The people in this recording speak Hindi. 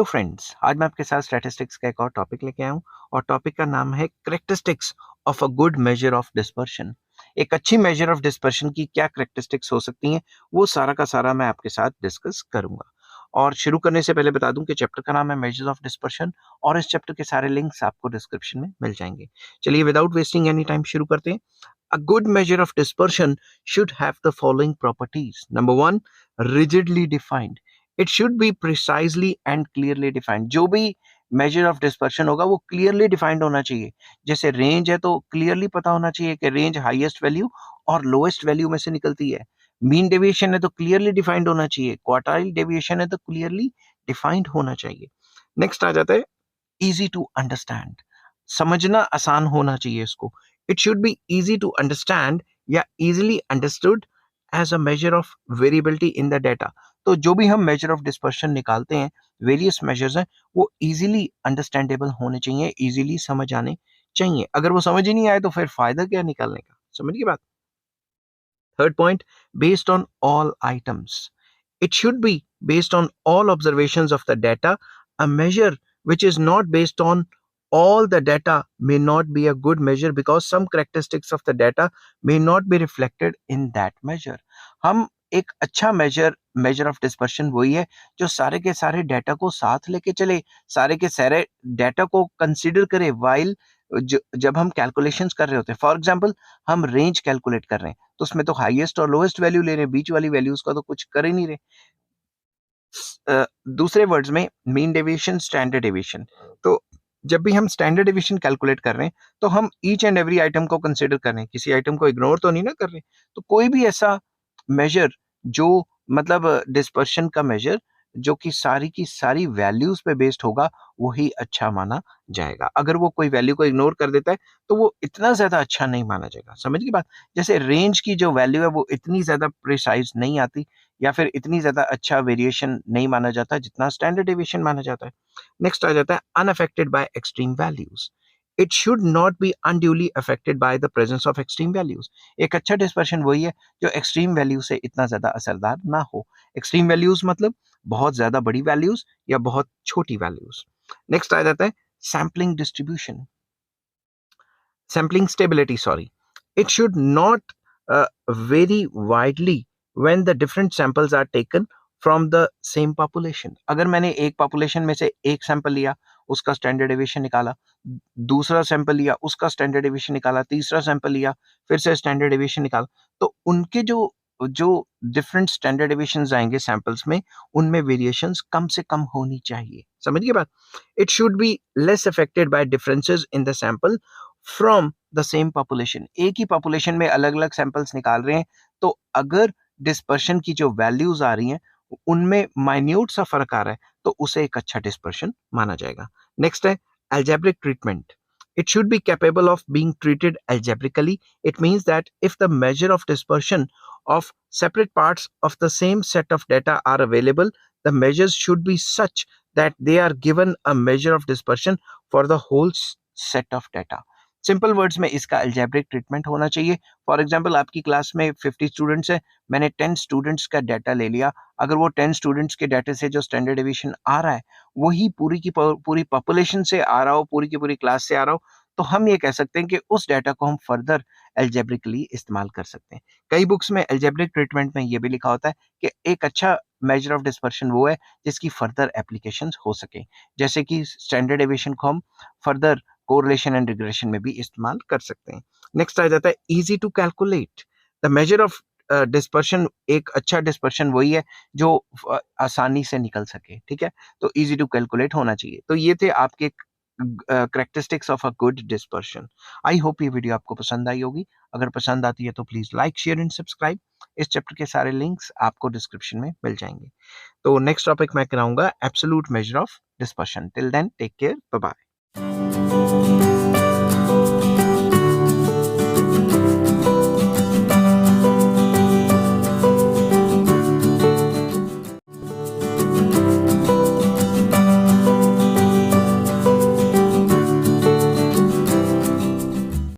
हेलो फ्रेंड्स, आज मैं आपके साथ स्टैटिस्टिक्स का एक और टॉपिक लेके आया हूँ और टॉपिक का नाम है characteristics of a good major of dispersion. एक अच्छी मेजर ऑफ डिस्पर्शन की क्या करेक्टरिस्टिक्स हो सकती हैं, वो सारा का सारा मैं आपके साथ डिस्कस करूंगा। और शुरू करने से पहले बता दूं कि चैप्टर का नाम है मेजर्स ऑफ डिस्पर्शन और इस चैप्टर के सारे लिंक्स आपको डिस्क्रिप्शन में मिल जाएंगे। चलिए विदाउट वेस्टिंग एनी टाइम शुरू करते हैं। A good measure of dispersion should have the following properties. Number one, rigidly defined. It should be precisely and clearly defined. जो भी measure of dispersion होगा वो clearly defined होना चाहिए। जैसे range है तो clearly पता होना चाहिए कि range highest value और lowest value में से निकलती है। mean deviation है तो clearly defined होना चाहिए। quartile deviation है तो clearly defined होना चाहिए। next आ जाता है easy to understand. समझना आसान होना चाहिए इसको। It should be easy to understand या easily understood as a measure of variability in the data. तो जो भी हम मेजर ऑफ डिस्पर्शन निकालते हैं, वेरियस मेजर्स हैं, वो इजीली अंडरस्टैंडेबल होने चाहिए, इजीली समझ आने चाहिए। अगर वो समझ ही नहीं आए तो फिर फायदा क्या निकालने का? समझ की बात। Third point, based on all items. It should be based on all observations of the data. A measure which is not based on all the data may not be a good measure because some characteristics of the data may not be reflected in that measure. हम एक अच्छा मेजर ऑफ डिस्पर्शन वही है जो सारे के सारे डाटा को साथ लेके चले, सारे के सारे डाटा को कंसीडर करे वाइल जब हम कैलकुलेशंस कर रहे होते हैं। फॉर एग्जांपल, हम रेंज कैलकुलेट कर रहे हैं तो उसमें तो हाईएस्ट और लोएस्ट वैल्यू ले रहे हैं, बीच वाली वैल्यूज का तो कुछ कर ही नहीं रहे। दूसरे वर्ड्स में मीन डेविएशन, स्टैंडर्ड डेविएशन। तो जब भी हम स्टैंडर्ड डेविएशन कैलकुलेट कर रहे हैं तो हम ईच एंड एवरी आइटम को कंसीडर कर रहे हैं, किसी आइटम को इग्नोर तो नहीं ना कर रहे। तो कोई भी ऐसा मेजर जो मतलब डिस्पर्शन का मेजर जो कि सारी की सारी वैल्यूज पे बेस्ड होगा वही अच्छा माना जाएगा। अगर वो कोई वैल्यू को इग्नोर कर देता है तो वो इतना ज्यादा अच्छा नहीं माना जाएगा। समझ की बात। जैसे रेंज की जो वैल्यू है वो इतनी ज्यादा प्रिसाइज नहीं आती या फिर इतनी ज्यादा अच्छा वेरिएशन नहीं माना जाता जितना स्टैंडर्ड डेविएशन माना जाता है। नेक्स्ट आ जाता है unaffected bye extreme values. It should not be unduly affected by the presence of extreme values. एक अच्छा डिस्पर्शन वही है जो एक्सट्रीम वैल्यू से इतना ज्यादा असरदार ना हो। एक्सट्रीम वैल्यूज मतलब बहुत ज्यादा बड़ी वैल्यूज या बहुत छोटी वैल्यूज। नेक्स्ट आ जाता है sampling distribution, sampling stability, sorry. It should not vary widely when the different samples are taken from the same population. अगर मैंने एक population में से एक sample लिया, उसका standard deviation निकाला, दूसरा sample लिया, उसका standard deviation निकाला, तीसरा sample लिया, फिर से standard deviation निकाला, तो उनके जो जो डिफरेंट स्टैंडर्ड डेविएशंस आएंगे सैंपल्स में, उनमें वेरिएशंस कम से कम होनी चाहिए। समझ गए बात। It should be less affected by differences in the sample from the same population. एक ही पॉपुलेशन में अलग अलग सैंपल्स निकाल रहे हैं तो अगर डिस्पर्शन की जो वैल्यूज आ रही हैं उनमें माइन्यूट सा फर्क आ रहा है तो उसे एक अच्छा डिस्पर्शन माना जाएगा। नेक्स्ट है algebraic treatment. It should be capable of being treated algebraically. It means that if the measure of dispersion of separate parts of the same set of data are available, the measures should be such that they are given a measure of dispersion for the whole set of data. Simple words में इसका अल्जेब्रिक ट्रीटमेंट होना चाहिए। फॉर एग्जांपल, आपकी क्लास में 50 स्टूडेंट्स हैं, मैंने 10 स्टूडेंट्स का डाटा ले लिया। अगर वो 10 स्टूडेंट्स के डाटा से जो स्टैंडर्ड डेविएशन आ रहा है वही पूरी की पूरी पॉपुलेशन से आ रहा हो, पूरी की पूरी क्लास से आ रहा हो, तो हम ये कह सकते हैं कि उस डाटा को हम फर्दर एल्जेब्रिकली इस्तेमाल कर सकते हैं। कई बुक्स में एल्जेब्रिक ट्रीटमेंट में ये भी लिखा होता है कि एक अच्छा मेजर ऑफ डिस्पर्शन वो है जिसकी फर्दर एप्लीकेशंस हो सके, जैसे कि स्टैंडर्ड डेविएशन को हम फर्दर कोरिलेशन एंड रिग्रेशन में भी इस्तेमाल कर सकते हैं। नेक्स्ट आ जाता है easy to calculate. The measure of dispersion, एक अच्छा डिस्पर्शन वही है जो आसानी से निकल सके। ठीक है, तो इजी टू कैलकुलेट होना चाहिए। तो ये थे आपके characteristics of a good dispersion. I hope ये वीडियो आपको पसंद आई होगी। अगर पसंद आती है तो please like, share and subscribe. इस चैप्टर के सारे लिंक्स आपको डिस्क्रिप्शन में मिल जाएंगे। तो नेक्स्ट टॉपिक मैं कराऊंगा absolute measure of dispersion. Till then take care, bye bye.